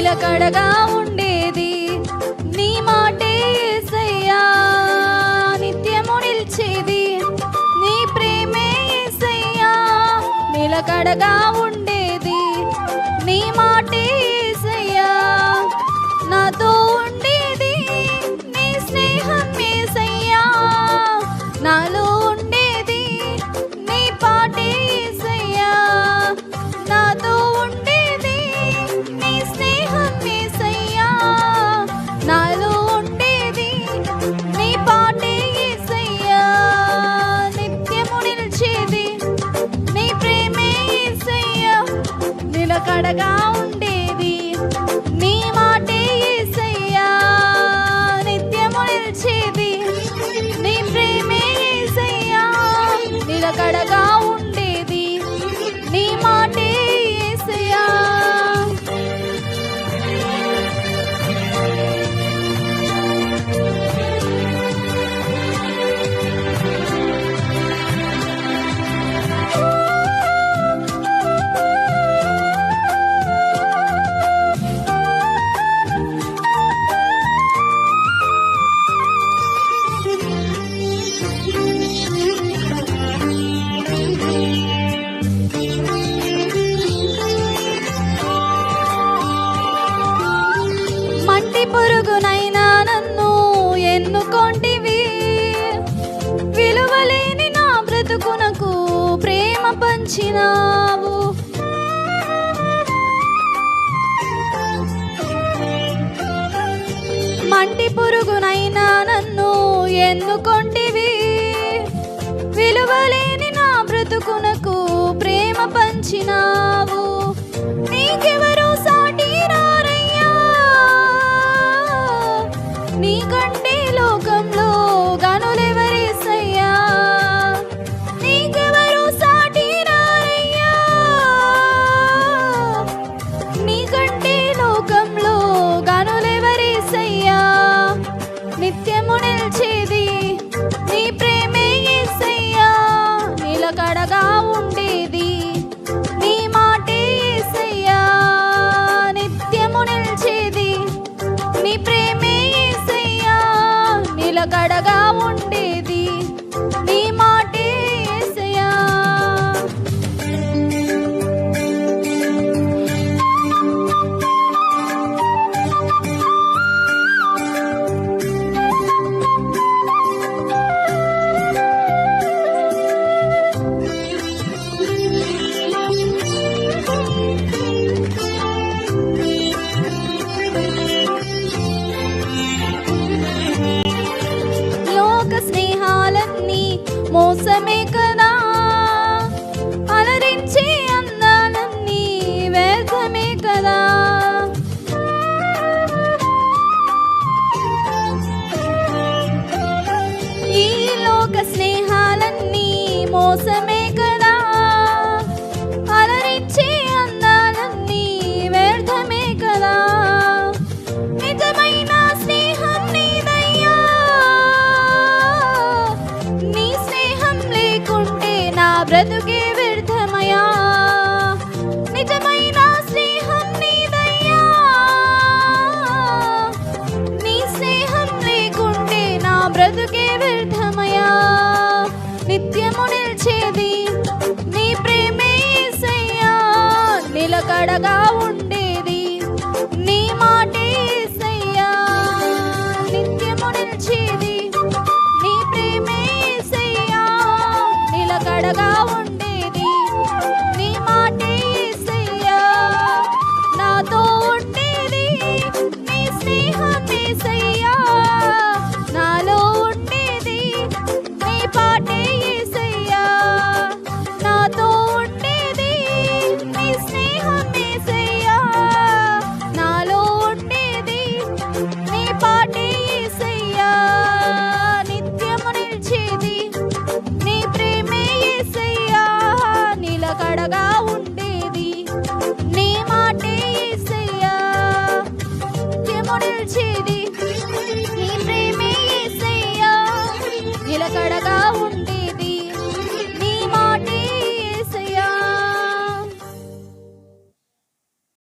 నిలకడగా ఉండేది. నీ మాటే యేసయ్యా నిత్యము నిలిచేది. నీ ప్రేమే యేసయ్యా నిలకడగా ఉండేది. నీ మాటే యేసయ్యా నాతో ఉండేది. నీ స్నేహం యేసయ్యా నాలో ఉండేది. నీ పాటే యేసయ్యా నాతో ఉండేది. నీ స్నేహం యేసయ్యా నాలో ఉండేది. నీ పాటే యేసయ్యా నిత్యము నిలిచేది. నీ ప్రేమే యేసయ్యా నిలకడగా ఉండేది. నీ మాటే యేసయ్యా నిత్యము నిలిచేది. నీ ప్రేమే యేసయ్యా నిలకడగా ఉండేది. నీ మాటే యేసయ్యా. మంటి పురుగునైనా నన్ను ఎన్నుకొంటివి. విలువలేని నా బ్రతుకునకు ప్రేమ పంచినావు. మంటి పురుగునైనా నన్ను ఎన్నుకొంటివి. విలువలేని నా బ్రతుకునకు ప్రేమ పంచినావు. నీకెవరు సాటి రారయ్యా. నీకంటే లోకంలో గనులెవరేసయ్యా. నీకెవరు సాటి రారయ్యా. నీకంటే లోకంలో గనులెవరేసయ్యా. నిత్యము నిలిచేది నీ ప్రేమే యేసయ్యా నిలకడగా ఉండేది. నీ మాటే యేసయ్యా నిత్యము నిలిచేది. నీ ప్రేమే యేసయ్యా నిలకడగా ఉండేది. నీ మాటే యేసయ్యా. లోక స్నేహాలన్నీ మోసమే కదా. అలరించే అందాలన్నీ వ్యర్థమే కదా. ఈ లోక స్నేహాలన్నీ మోసమే కదా. అలరించే అందాలన్నీ వ్యర్థమే కదా. నిజమైన స్నేహం నీదయ్యా. నీ స్నేహం లేకుంటే నా బ్రతుకే వ్యర్థమయా. నిజమైన స్నేహం నీదయ్యా. నీ స్నేహం లేకుంటే నా బ్రతుకే వ్యర్థమయా. నిత్యము నిలిచేది నీ ప్రేమే యేసయ్యా నిలకడగా ఉండేది. నీ మాటే యేసయ్యా నిత్యము నిలిచేది. నీ ప్రేమే యేసయ్యా నిలకడగా ఉండేది. నీ మాటే యేసయ్యా నాతో ఉండేది. నీ స్నేహం యేసయ్యా నాలో ఉండేది. నీ పాటే యేసయ్యా నాతో ఉండేది. నీ స్నేహం యేసయ్యా నాలో ఉండేది. నీ పాటే యేసయ్యా నిత్యము నిలిచేది. నీ ప్రేమే యేసయ్యా నిలకడగా